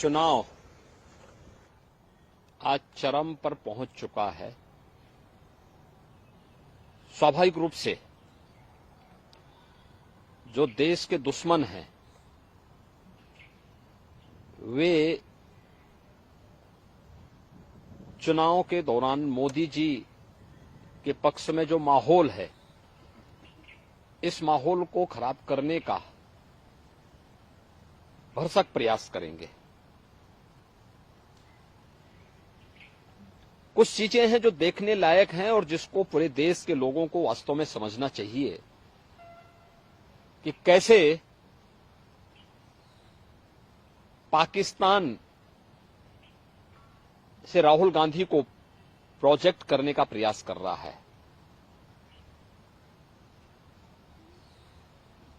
चुनाव आज चरम पर पहुंच चुका है। स्वाभाविक रूप से जो देश के दुश्मन हैं वे चुनाव के दौरान मोदी जी के पक्ष में जो माहौल है, इस माहौल को खराब करने का भरसक प्रयास करेंगे। कुछ चीजें हैं जो देखने लायक हैं और जिसको पूरे देश के लोगों को वास्तव में समझना चाहिए कि कैसे पाकिस्तान से राहुल गांधी को प्रोजेक्ट करने का प्रयास कर रहा है।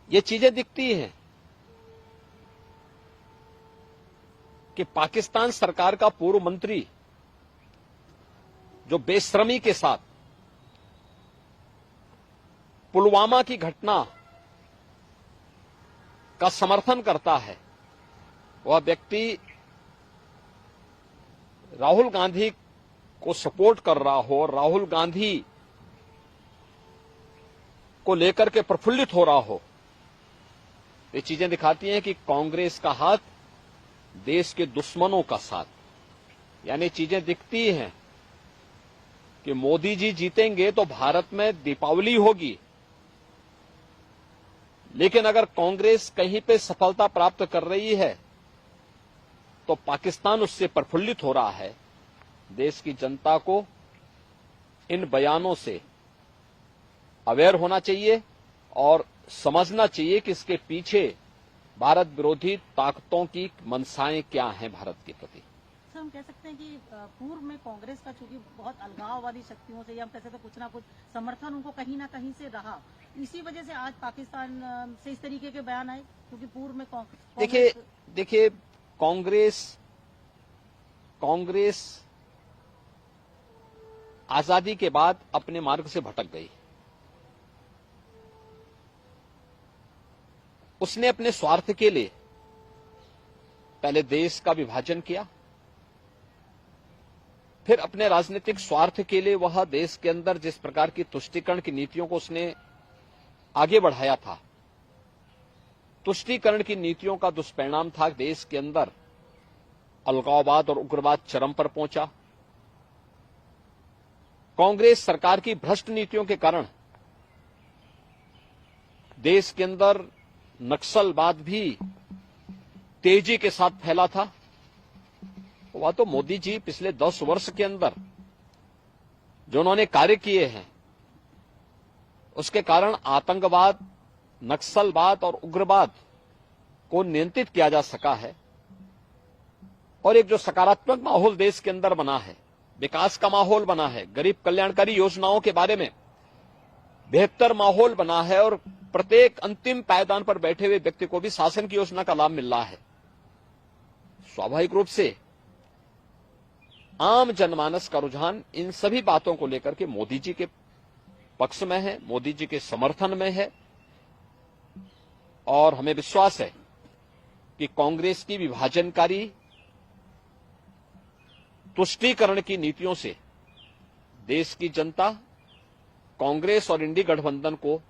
ये चीजें दिखती हैं कि पाकिस्तान सरकार का पूर्व मंत्री जो बेशर्मी के साथ पुलवामा की घटना का समर्थन करता है, वह व्यक्ति राहुल गांधी को सपोर्ट कर रहा हो और राहुल गांधी को लेकर के प्रफुल्लित हो रहा हो, ये चीजें दिखाती हैं कि कांग्रेस का हाथ देश के दुश्मनों का साथ। यानी चीजें दिखती हैं कि मोदी जी जीतेंगे तो भारत में दीपावली होगी, लेकिन अगर कांग्रेस कहीं पे सफलता प्राप्त कर रही है तो पाकिस्तान उससे प्रफुल्लित हो रहा है। देश की जनता को इन बयानों से अवेयर होना चाहिए और समझना चाहिए कि इसके पीछे भारत विरोधी ताकतों की मंशाएं क्या हैं भारत के प्रति। सर, हम कह सकते हैं कि पूर्व में कांग्रेस का चूंकि बहुत अलगाववादी शक्तियों से, या हम कह सकते हैं कुछ ना कुछ समर्थन उनको कहीं ना कहीं से रहा, इसी वजह से आज पाकिस्तान से इस तरीके के बयान आए, क्योंकि पूर्व में देखिए कांग्रेस आजादी के बाद अपने मार्ग से भटक गई। उसने अपने स्वार्थ के लिए पहले देश का विभाजन किया, फिर अपने राजनीतिक स्वार्थ के लिए वह देश के अंदर जिस प्रकार की तुष्टीकरण की नीतियों को उसने आगे बढ़ाया था, तुष्टीकरण की नीतियों का दुष्परिणाम था देश के अंदर अलगाववाद और उग्रवाद चरम पर पहुंचा। कांग्रेस सरकार की भ्रष्ट नीतियों के कारण देश के अंदर नक्सलवाद भी तेजी के साथ फैला था। वह तो मोदी जी पिछले 10 वर्ष के अंदर जो उन्होंने कार्य किए हैं, उसके कारण आतंकवाद, नक्सलवाद और उग्रवाद को नियंत्रित किया जा सका है और एक जो सकारात्मक माहौल देश के अंदर बना है, विकास का माहौल बना है, गरीब कल्याणकारी योजनाओं के बारे में बेहतर माहौल बना है और प्रत्येक अंतिम पायदान पर बैठे हुए व्यक्ति को भी शासन की योजना का लाभ मिल रहा है। स्वाभाविक रूप से आम जनमानस का रुझान इन सभी बातों को लेकर के मोदी जी के पक्ष में है, मोदी जी के समर्थन में है और हमें विश्वास है कि कांग्रेस की विभाजनकारी तुष्टीकरण की नीतियों से देश की जनता कांग्रेस और इंडी गठबंधन को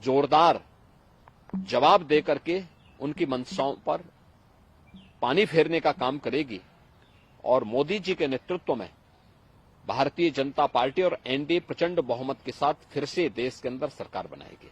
जोरदार जवाब देकर के उनकी मंशाओं पर पानी फेरने का काम करेगी और मोदी जी के नेतृत्व में भारतीय जनता पार्टी और एनडीए प्रचंड बहुमत के साथ फिर से देश के अंदर सरकार बनाएगी।